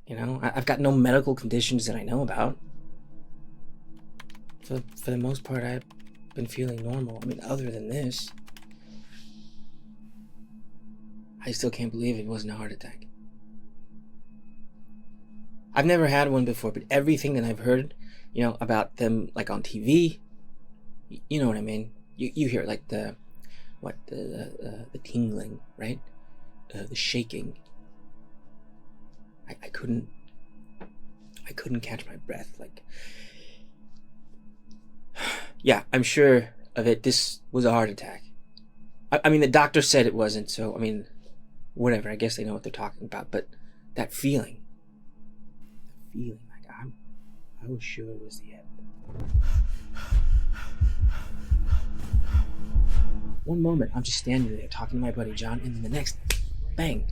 You know, I've got no medical conditions that I know about. For the most part, I've been feeling normal. I mean, other than this, I still can't believe it wasn't a heart attack. I've never had one before, but everything that I've heard, about them, like on TV, you know what I mean? You hear like the tingling, right? The shaking. I couldn't catch my breath. Like, yeah, I'm sure of it. This was a heart attack. I mean, the doctor said it wasn't, so I mean, whatever. I guess they know what they're talking about. But that feeling, like I was sure it was the end. One moment, I'm just standing there talking to my buddy John, and then the next, bang.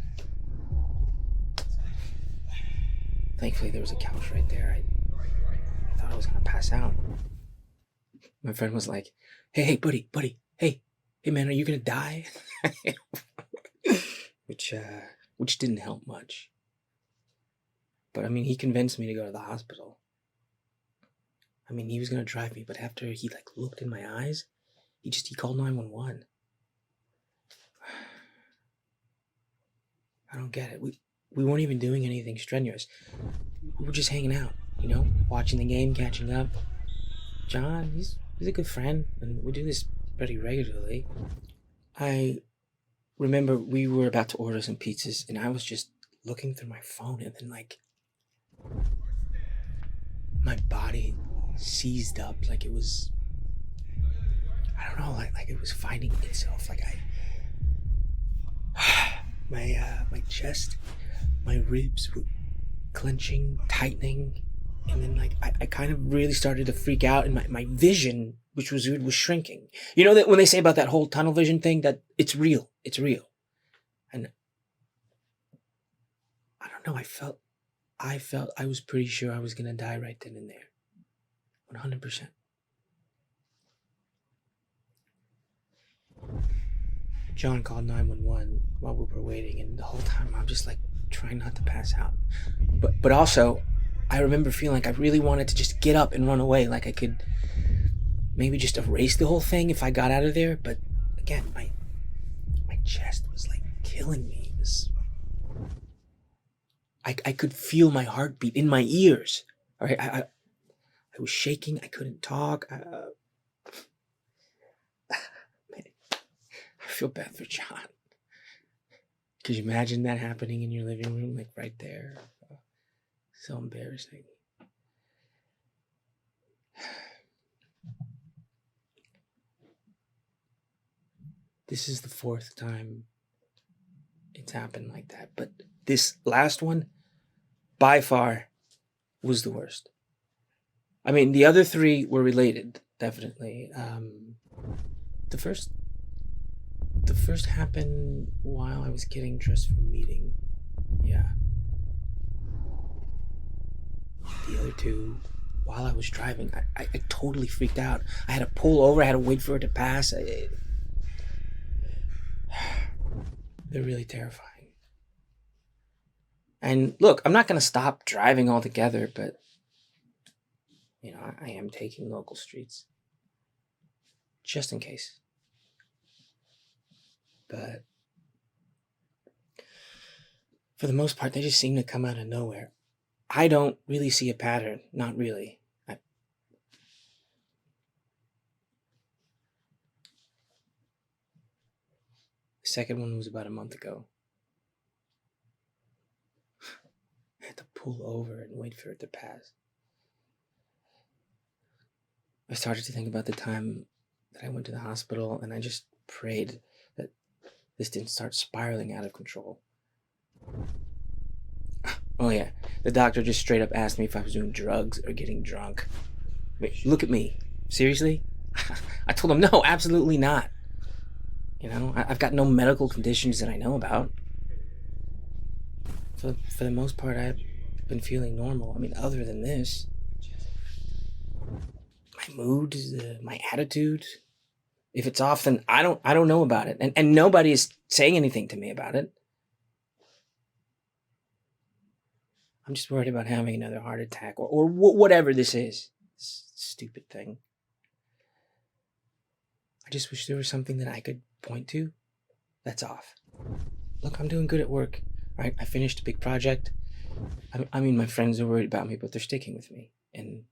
Thankfully, there was a couch right there. I thought I was gonna pass out. My friend was like, "Hey, buddy, hey, man, are you gonna die?" which didn't help much. But I mean, he convinced me to go to the hospital. I mean, he was gonna drive me, but after he looked in my eyes, he called 911. I don't get it. We weren't even doing anything strenuous. We were just hanging out, watching the game, catching up. John, he's a good friend, and we do this pretty regularly. I remember we were about to order some pizzas, and I was just looking through my phone, and then my body seized up like it was, I don't know, like it was finding itself. My chest, my ribs were clenching, tightening, and then I kind of really started to freak out, and my vision, which was weird, was shrinking. You know that when they say about that whole tunnel vision thing, that it's real. And I don't know, I was pretty sure I was gonna die right then and there. 100%. John called 911 while we were waiting, and the whole time I'm just trying not to pass out. But also, I remember feeling like I really wanted to just get up and run away, like I could maybe just erase the whole thing if I got out of there. But again, my chest was killing me. It was, I could feel my heartbeat in my ears. All right, I was shaking. I couldn't talk. Man, I feel bad for John. Could you imagine that happening in your living room, right there? So embarrassing. This is the fourth time it's happened like that, but this last one, by far, was the worst. I mean, the other three were related, definitely. The first happened while I was getting dressed for a meeting. Yeah. The other two, while I was driving, I totally freaked out. I had to pull over. I had to wait for it to pass. They're really terrifying. And look, I'm not going to stop driving altogether, but, I am taking local streets. Just in case. But for the most part, they just seem to come out of nowhere. I don't really see a pattern. Not really. The second one was about a month ago. I had to pull over and wait for it to pass. I started to think about the time that I went to the hospital, and I just prayed that this didn't start spiraling out of control. Oh yeah, the doctor just straight up asked me if I was doing drugs or getting drunk. Wait, look at me. Seriously? I told him no, absolutely not. I've got no medical conditions that I know about. For the most part, I've been feeling normal. I mean, other than this, my mood, my attitude. If it's off, then I don't know about it, and nobody is saying anything to me about it. I'm just worried about having another heart attack or whatever this is. This stupid thing. I just wish there was something that I could point to that's off. Look, I'm doing good at work, right? I finished a big project. I mean, my friends are worried about me, but they're sticking with me. And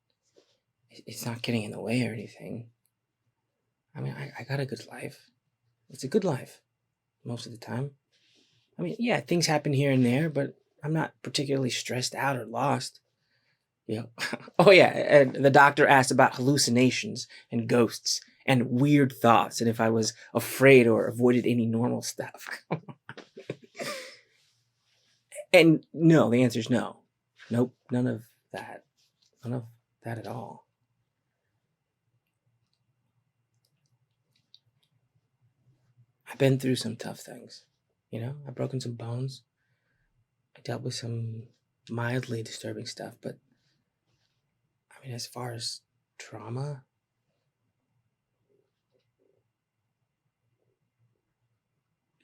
it's not getting in the way or anything. I mean, I got a good life. It's a good life most of the time. I mean, yeah, things happen here and there, but I'm not particularly stressed out or lost. You know, oh yeah, and the doctor asked about hallucinations and ghosts and weird thoughts and if I was afraid or avoided any normal stuff. And no, the answer is no. Nope, none of that. None of that at all. I've been through some tough things. You know, I've broken some bones. I dealt with some mildly disturbing stuff, but I mean, as far as trauma,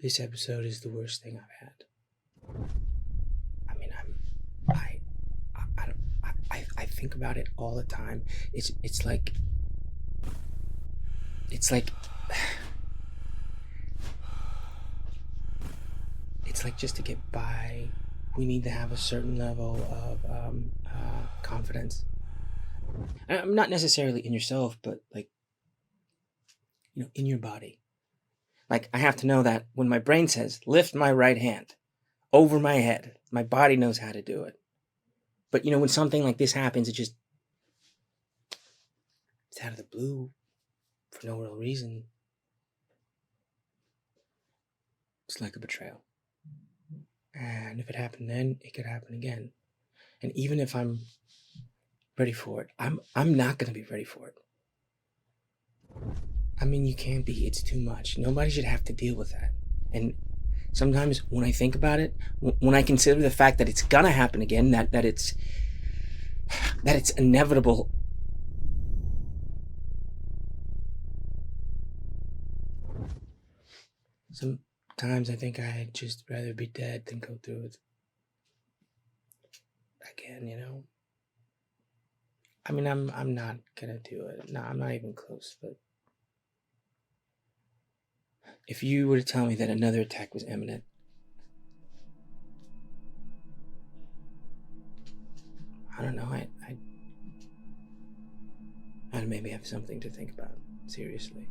this episode is the worst thing I've had. I mean, I think about it all the time. It's like it's like just to get by, we need to have a certain level of confidence. I'm not necessarily in yourself, but like, you know, in your body. Like, I have to know that when my brain says, lift my right hand over my head, my body knows how to do it. But, you know, when something like this happens, it's out of the blue for no real reason. It's like a betrayal. And if it happened then, it could happen again. And even if I'm ready for it, I'm not going to be ready for it. I mean, you can't be. It's too much. Nobody should have to deal with that. And sometimes when I think about it, when I consider the fact that it's gonna happen again, that it's inevitable, sometimes I think I'd just rather be dead than go through it again. You know. I mean, I'm not gonna do it. No, I'm not even close. But if you were to tell me that another attack was imminent, I don't know. I'd maybe have something to think about. Seriously.